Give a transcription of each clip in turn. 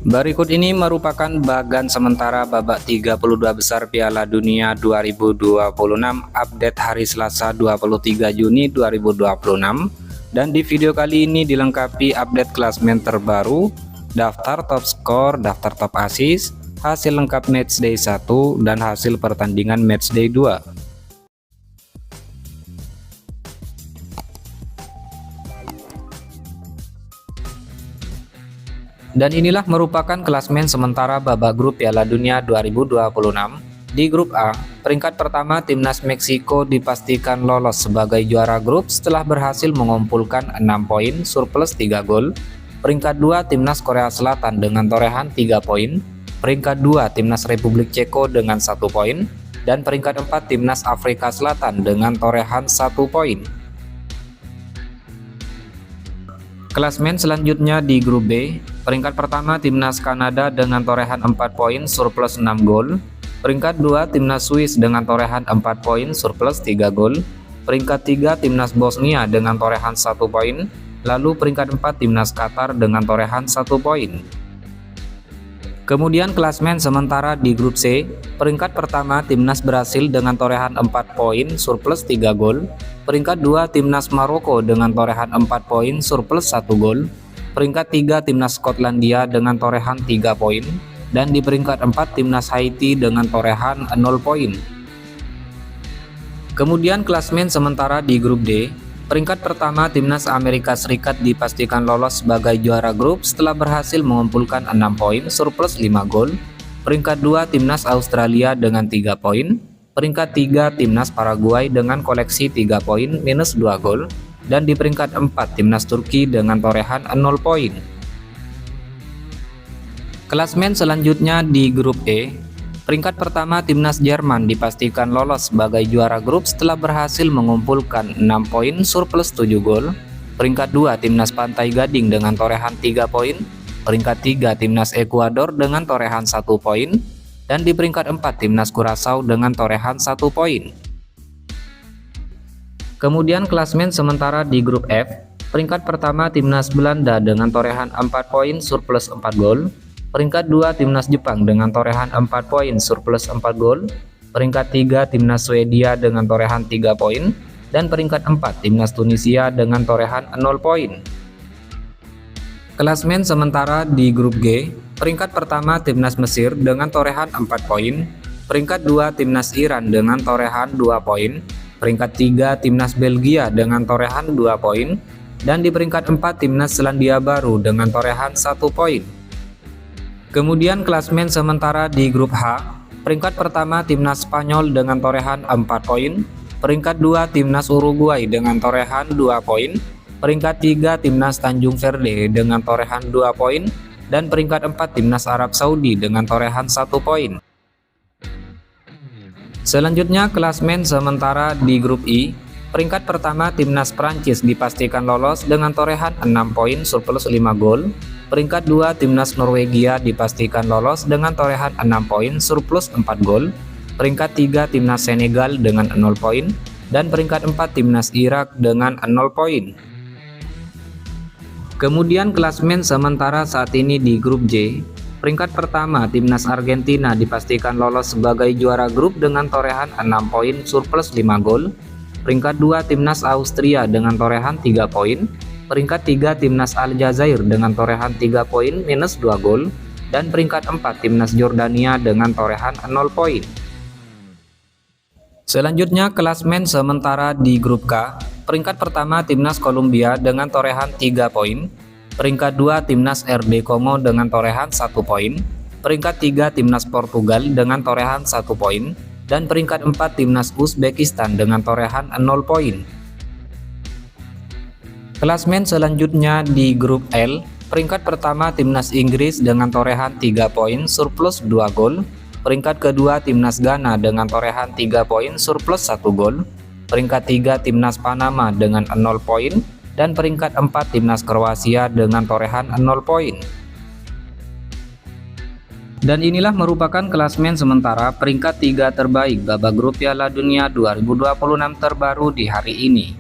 Berikut ini merupakan bagan sementara babak 32 besar Piala Dunia 2026 update hari Selasa 23 Juni 2026, dan di video kali ini dilengkapi update klasmen terbaru, daftar top skor, daftar top assist, hasil lengkap matchday 1 dan hasil pertandingan matchday 2. Dan inilah merupakan klasmen sementara babak grup Piala Dunia 2026. Di grup A, peringkat pertama timnas Meksiko dipastikan lolos sebagai juara grup setelah berhasil mengumpulkan 6 poin surplus 3 gol. Peringkat 2 timnas Korea Selatan dengan torehan 3 poin. Peringkat 2 timnas Republik Ceko dengan 1 poin. Dan peringkat 4 timnas Afrika Selatan dengan torehan 1 poin. Klasmen selanjutnya di grup B, peringkat pertama timnas Kanada dengan torehan 4 poin surplus 6 gol. Peringkat 2 timnas Swiss dengan torehan 4 poin surplus 3 gol. Peringkat 3 timnas Bosnia dengan torehan 1 poin. Lalu peringkat 4 timnas Qatar dengan torehan 1 poin. Kemudian klasmen sementara di grup C, peringkat pertama timnas Brasil dengan torehan 4 poin surplus 3 gol. Peringkat 2 timnas Maroko dengan torehan 4 poin surplus 1 gol. Peringkat 3 timnas Skotlandia dengan torehan 3 poin. Dan di peringkat 4 timnas Haiti dengan torehan 0 poin. Kemudian klasmen sementara di grup D, peringkat pertama timnas Amerika Serikat dipastikan lolos sebagai juara grup setelah berhasil mengumpulkan 6 poin surplus 5 gol. Peringkat 2 timnas Australia dengan 3 poin. Peringkat 3 timnas Paraguay dengan koleksi 3 poin minus 2 gol. Dan di peringkat 4 timnas Turki dengan torehan 0 poin. Klasmen selanjutnya di grup E, peringkat pertama timnas Jerman dipastikan lolos sebagai juara grup setelah berhasil mengumpulkan 6 poin surplus 7 gol. Peringkat 2 timnas Pantai Gading dengan torehan 3 poin. Peringkat 3 timnas Ekuador dengan torehan 1 poin. Dan di peringkat 4 timnas Curaçao dengan torehan 1 poin. Kemudian klasmen sementara di grup F, peringkat pertama timnas Belanda dengan torehan 4 poin surplus 4 gol. Peringkat 2 timnas Jepang dengan torehan 4 poin surplus 4 gol. Peringkat 3 timnas Swedia dengan torehan 3 poin. Dan peringkat 4 timnas Tunisia dengan torehan 0 poin. Klasmen sementara di grup G, peringkat pertama timnas Mesir dengan torehan 4 poin. Peringkat 2 timnas Iran dengan torehan 2 poin. Peringkat 3 timnas Belgia dengan torehan 2 poin. Dan di peringkat 4 timnas Selandia Baru dengan torehan 1 poin. Kemudian klasmen sementara di grup H, peringkat pertama timnas Spanyol dengan torehan 4 poin. Peringkat 2 timnas Uruguay dengan torehan 2 poin. Peringkat 3 timnas Tanjung Verde dengan torehan 2 poin. Dan peringkat 4 timnas Arab Saudi dengan torehan 1 poin. Selanjutnya klasmen sementara di grup I, peringkat pertama timnas Prancis dipastikan lolos dengan torehan 6 poin surplus 5 gol. Peringkat 2 timnas Norwegia dipastikan lolos dengan torehan 6 poin surplus 4 gol. Peringkat 3 timnas Senegal dengan 0 poin. Dan peringkat 4 timnas Irak dengan 0 poin. Kemudian klasmen sementara saat ini di grup J, peringkat pertama timnas Argentina dipastikan lolos sebagai juara grup dengan torehan 6 poin surplus 5 gol. Peringkat 2 timnas Austria dengan torehan 3 poin. Peringkat 3 timnas Aljazair dengan torehan 3 poin minus 2 gol. Dan peringkat 4 timnas Jordania dengan torehan 0 poin. Selanjutnya klasmen sementara di grup K, peringkat pertama timnas Kolombia dengan torehan 3 poin. Peringkat 2 timnas RD Kongo dengan torehan 1 poin. Peringkat 3 timnas Portugal dengan torehan 1 poin. Dan peringkat 4 timnas Uzbekistan dengan torehan 0 poin. Klasmen selanjutnya di grup L, peringkat pertama timnas Inggris dengan torehan 3 poin surplus 2 gol. Peringkat kedua timnas Ghana dengan torehan 3 poin surplus 1 gol. Peringkat 3 timnas Panama dengan 0 poin. Dan peringkat 4 timnas Kroasia dengan torehan 0 poin. Dan inilah merupakan klasmen sementara peringkat 3 terbaik babak grup Piala Dunia 2026 terbaru di hari ini.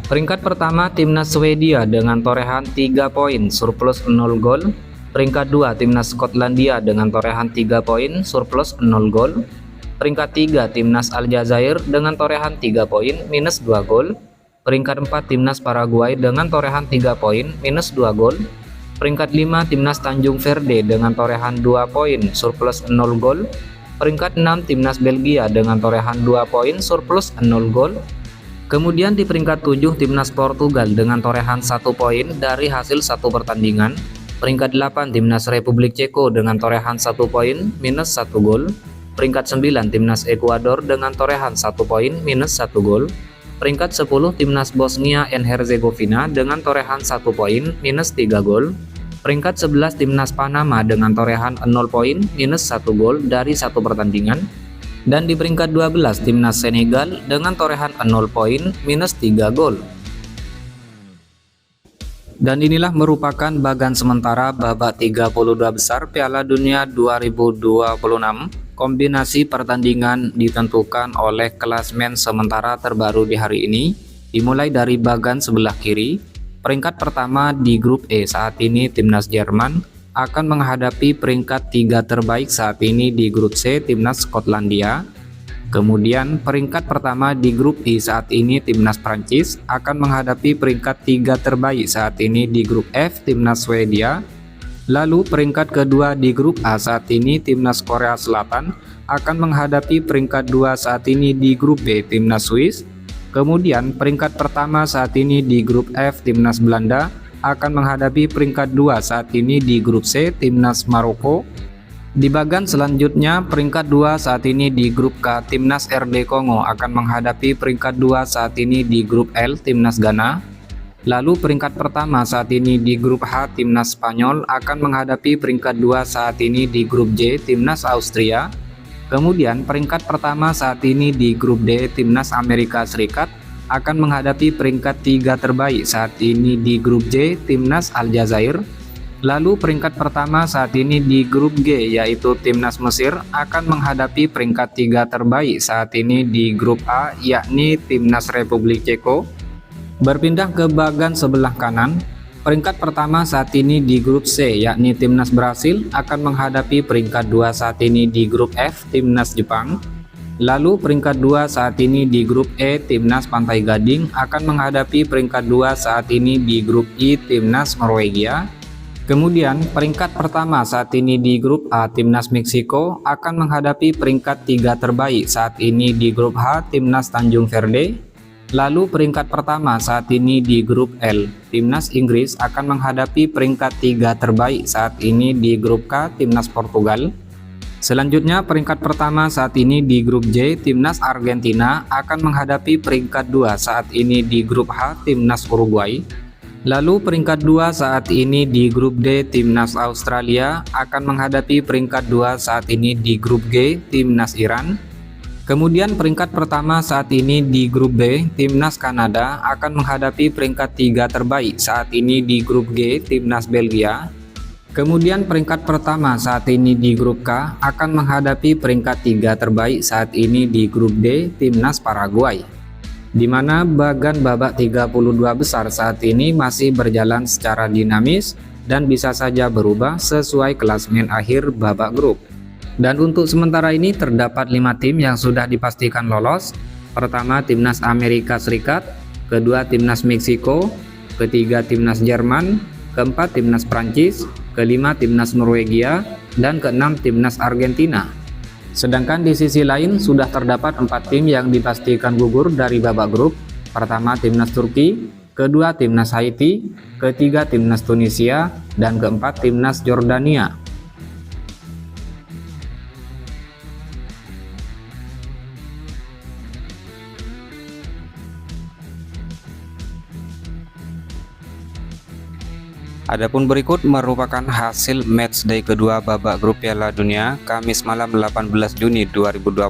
Peringkat pertama timnas Swedia dengan torehan 3 poin surplus 0 gol. Peringkat 2 timnas Skotlandia dengan torehan 3 poin surplus 0 gol. Peringkat 3 timnas Aljazair dengan torehan 3 poin minus 2 gol. Peringkat 4 timnas Paraguay dengan torehan 3 poin minus 2 gol. Peringkat 5 timnas Tanjung Verde dengan torehan 2 poin surplus 0 gol. Peringkat 6 timnas Belgia dengan torehan 2 poin surplus 0 gol. Kemudian di peringkat 7 timnas Portugal dengan torehan 1 poin dari hasil 1 pertandingan. Peringkat 8 timnas Republik Ceko dengan torehan 1 poin minus 1 gol. Peringkat 9 timnas Ekuador dengan torehan 1 poin minus 1 gol. Peringkat 10 timnas Bosnia and Herzegovina dengan torehan 1 poin minus 3 gol. Peringkat 11 timnas Panama dengan torehan 0 poin minus 1 gol dari 1 pertandingan. Dan di peringkat 12 timnas Senegal dengan torehan 0 poin minus 3 gol. Dan inilah merupakan bagan sementara babak 32 besar Piala Dunia 2026. Kombinasi pertandingan ditentukan oleh klasmen sementara terbaru di hari ini. Dimulai dari bagan sebelah kiri. Peringkat pertama di grup E saat ini timnas Jerman akan menghadapi peringkat 3 terbaik saat ini di grup C timnas Skotlandia. Kemudian peringkat pertama di grup I saat ini timnas Prancis akan menghadapi peringkat 3 terbaik saat ini di grup F timnas Swedia. Lalu peringkat kedua di grup A saat ini timnas Korea Selatan akan menghadapi peringkat 2 saat ini di grup B timnas Swiss. Kemudian peringkat pertama saat ini di grup F timnas Belanda akan menghadapi peringkat 2 saat ini di grup C timnas Maroko. Di bagan selanjutnya peringkat 2 saat ini di grup K timnas RD Kongo akan menghadapi peringkat 2 saat ini di grup L timnas Ghana. Lalu peringkat pertama saat ini di grup H timnas Spanyol akan menghadapi peringkat 2 saat ini di grup J timnas Austria. Kemudian peringkat pertama saat ini di grup D timnas Amerika Serikat akan menghadapi peringkat 3 terbaik saat ini di grup J timnas Aljazair. Lalu peringkat pertama saat ini di grup G yaitu timnas Mesir akan menghadapi peringkat 3 terbaik saat ini di grup A yakni timnas Republik Ceko. Berpindah ke bagan sebelah kanan. Peringkat pertama saat ini di grup C yakni timnas Brasil akan menghadapi peringkat 2 saat ini di grup F timnas Jepang. Lalu peringkat 2 saat ini di grup E timnas Pantai Gading akan menghadapi peringkat 2 saat ini di grup I timnas Norwegia. Kemudian peringkat pertama saat ini di grup A timnas Meksiko akan menghadapi peringkat 3 terbaik saat ini di grup H timnas Tanjung Verde. Lalu peringkat pertama saat ini di grup L, timnas Inggris akan menghadapi peringkat 3 terbaik saat ini di grup K, timnas Portugal. Selanjutnya peringkat pertama saat ini di grup J, timnas Argentina akan menghadapi peringkat 2 saat ini di grup H, timnas Uruguay. Lalu peringkat 2 saat ini di grup D, timnas Australia akan menghadapi peringkat 2 saat ini di grup G, timnas Iran. Kemudian peringkat pertama saat ini di grup B, timnas Kanada akan menghadapi peringkat 3 terbaik saat ini di grup G, timnas Belgia. Kemudian peringkat pertama saat ini di grup K akan menghadapi peringkat 3 terbaik saat ini di grup D, timnas Paraguay. Di mana bagan babak 32 besar saat ini masih berjalan secara dinamis dan bisa saja berubah sesuai klasmen akhir babak grup. Dan untuk sementara ini terdapat 5 tim yang sudah dipastikan lolos. Pertama timnas Amerika Serikat, kedua timnas Meksiko, ketiga timnas Jerman, keempat timnas Prancis, kelima timnas Norwegia, dan keenam timnas Argentina. Sedangkan di sisi lain sudah terdapat 4 tim yang dipastikan gugur dari babak grup. Pertama timnas Turki, kedua timnas Haiti, ketiga timnas Tunisia, dan keempat timnas Jordania. Adapun berikut merupakan hasil matchday kedua babak grup Piala Dunia Kamis malam 18 Juni 2026.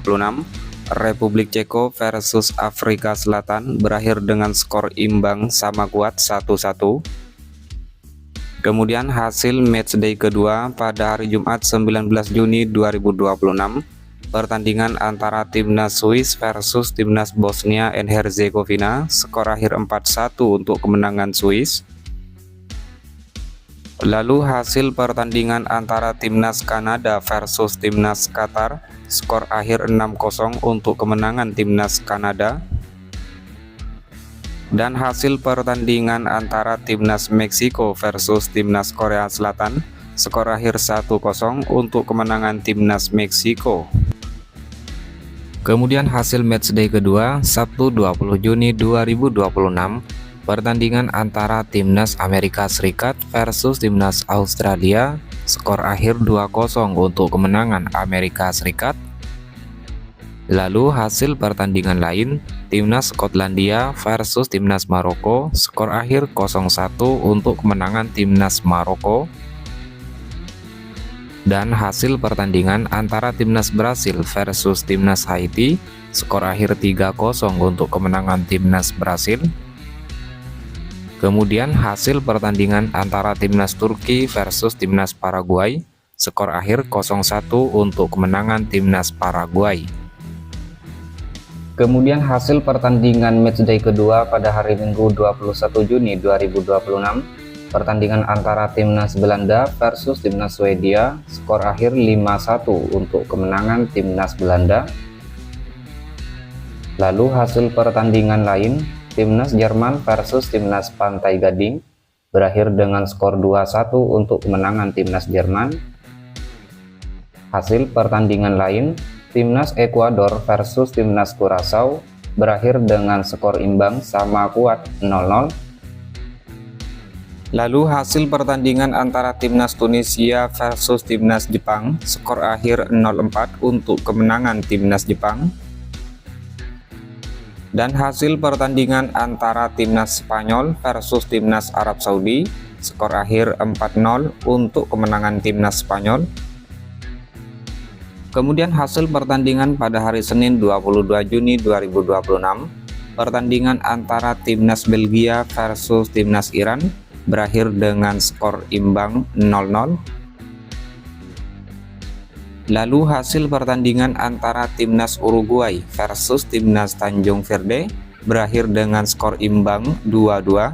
Republik Ceko versus Afrika Selatan berakhir dengan skor imbang sama kuat 1-1. Kemudian hasil matchday kedua pada hari Jumat 19 Juni 2026, pertandingan antara timnas Swiss versus timnas Bosnia and Herzegovina, skor akhir 4-1 untuk kemenangan Swiss. Lalu hasil pertandingan antara timnas Kanada versus timnas Qatar, skor akhir 6-0 untuk kemenangan timnas Kanada. Dan hasil pertandingan antara timnas Meksiko versus timnas Korea Selatan, skor akhir 1-0 untuk kemenangan timnas Meksiko. Kemudian hasil matchday kedua, Sabtu 20 Juni 2026, pertandingan antara timnas Amerika Serikat versus timnas Australia, skor akhir 2-0 untuk kemenangan Amerika Serikat. Lalu hasil pertandingan lain, timnas Skotlandia versus timnas Maroko, skor akhir 0-1 untuk kemenangan timnas Maroko. Dan hasil pertandingan antara timnas Brasil versus timnas Haiti, skor akhir 3-0 untuk kemenangan timnas Brasil. Kemudian hasil pertandingan antara timnas Turki versus timnas Paraguay, skor akhir 0-1 untuk kemenangan timnas Paraguay. Kemudian hasil pertandingan matchday kedua pada hari Minggu 21 Juni 2026, pertandingan antara timnas Belanda versus timnas Swedia, skor akhir 5-1 untuk kemenangan timnas Belanda. Lalu hasil pertandingan lain, timnas Jerman versus timnas Pantai Gading, berakhir dengan skor 2-1 untuk kemenangan timnas Jerman. Hasil pertandingan lain, timnas Ekuador versus timnas Curaçao, berakhir dengan skor imbang sama kuat 0-0. Lalu hasil pertandingan antara timnas Tunisia versus timnas Jepang, skor akhir 0-4 untuk kemenangan timnas Jepang. Dan hasil pertandingan antara timnas Spanyol versus timnas Arab Saudi, skor akhir 4-0 untuk kemenangan timnas Spanyol. Kemudian hasil pertandingan pada hari Senin 22 Juni 2026, pertandingan antara timnas Belgia versus timnas Iran, berakhir dengan skor imbang 0-0. Lalu hasil pertandingan antara timnas Uruguay versus timnas Tanjung Verde, berakhir dengan skor imbang 2-2.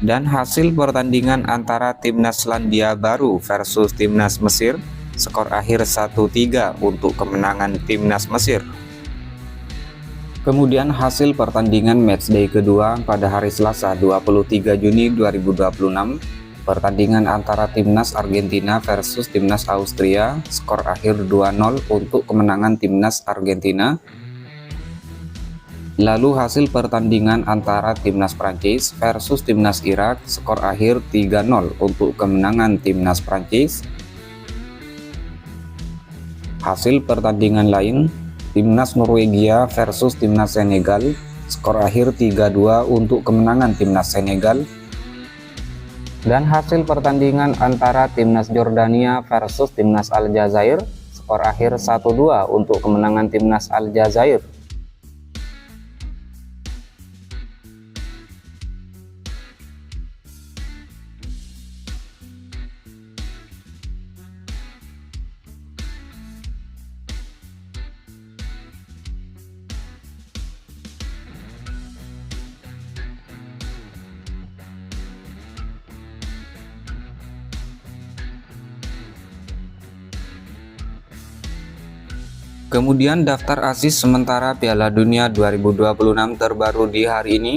Dan hasil pertandingan antara timnas Selandia Baru versus timnas Mesir, skor akhir 1-3 untuk kemenangan timnas Mesir. Kemudian hasil pertandingan matchday kedua pada hari Selasa 23 Juni 2026, pertandingan antara timnas Argentina versus timnas Austria, skor akhir 2-0 untuk kemenangan timnas Argentina. Lalu hasil pertandingan antara timnas Prancis versus timnas Irak, skor akhir 3-0 untuk kemenangan timnas Prancis. Hasil pertandingan lain, timnas Norwegia versus timnas Senegal, skor akhir 3-2 untuk kemenangan timnas Senegal. Dan hasil pertandingan antara timnas Jordania versus timnas Aljazair, skor akhir 1-2 untuk kemenangan timnas Aljazair. Kemudian daftar asis sementara Piala Dunia 2026 terbaru di hari ini.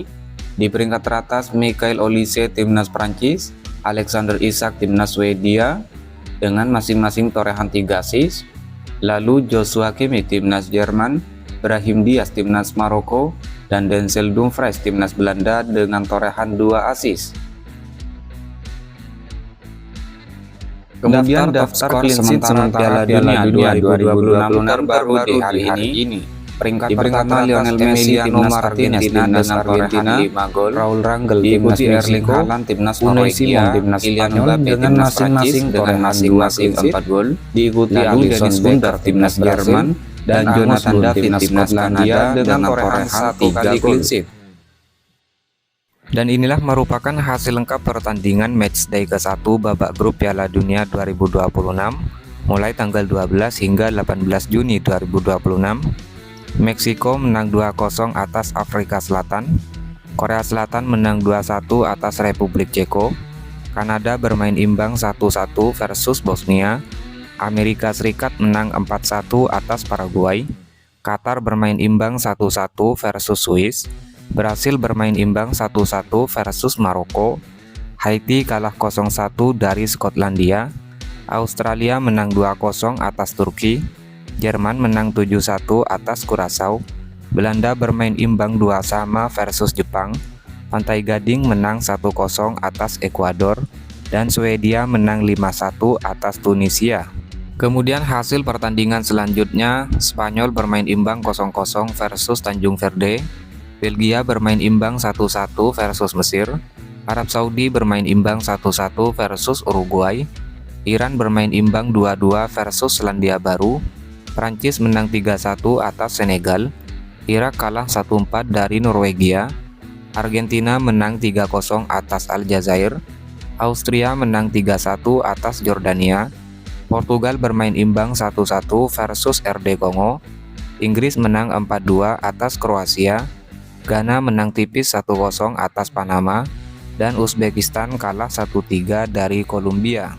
Di peringkat teratas Michael Olise timnas Prancis, Alexander Isak timnas Swedia dengan masing-masing torehan 3 asis. Lalu Joshua Kimmich timnas Jerman, Brahim Diaz timnas Maroko, dan Denzel Dumfries timnas Belanda dengan torehan 2 asis. Kemudian daftar sementara Piala Dunia 2026 terbaru di hari ini. Peringkat pertama Lionel Messi timnas Argentina dengan Argentina, Raul Rangel diikuti Erling Haaland timnas Norwegia, Kylian Mbappe dengan masing-masing dengan masing-masing 4 gol, diikuti Alisson Becker timnas Jerman, dan Jonathan David timnas Kanada dengan torehan 1 kali clean sheet. Dan inilah merupakan hasil lengkap pertandingan matchday ke-1 babak grup Piala Dunia 2026 mulai tanggal 12 hingga 18 Juni 2026. Meksiko menang 2-0 atas Afrika Selatan. Korea Selatan menang 2-1 atas Republik Ceko. Kanada bermain imbang 1-1 versus Bosnia. Amerika Serikat menang 4-1 atas Paraguay. Qatar bermain imbang 1-1 versus Swiss. Brasil bermain imbang 1-1 versus Maroko. Haiti kalah 0-1 dari Skotlandia. Australia menang 2-0 atas Turki. Jerman menang 7-1 atas Kurasaw. Belanda bermain imbang 2-2 versus Jepang. Pantai Gading menang 1-0 atas Ekuador. Dan Swedia menang 5-1 atas Tunisia. Kemudian hasil pertandingan selanjutnya, Spanyol bermain imbang 0-0 versus Tanjung Verde. Belgia bermain imbang 1-1 versus Mesir. Arab Saudi bermain imbang 1-1 versus Uruguay. Iran bermain imbang 2-2 versus Selandia Baru. Prancis menang 3-1 atas Senegal. Irak kalah 1-4 dari Norwegia. Argentina menang 3-0 atas Aljazair. Austria menang 3-1 atas Jordania. Portugal bermain imbang 1-1 versus RD Kongo. Inggris menang 4-2 atas Kroasia. Ghana menang tipis 1-0 atas Panama. Dan Uzbekistan kalah 1-3 dari Kolombia.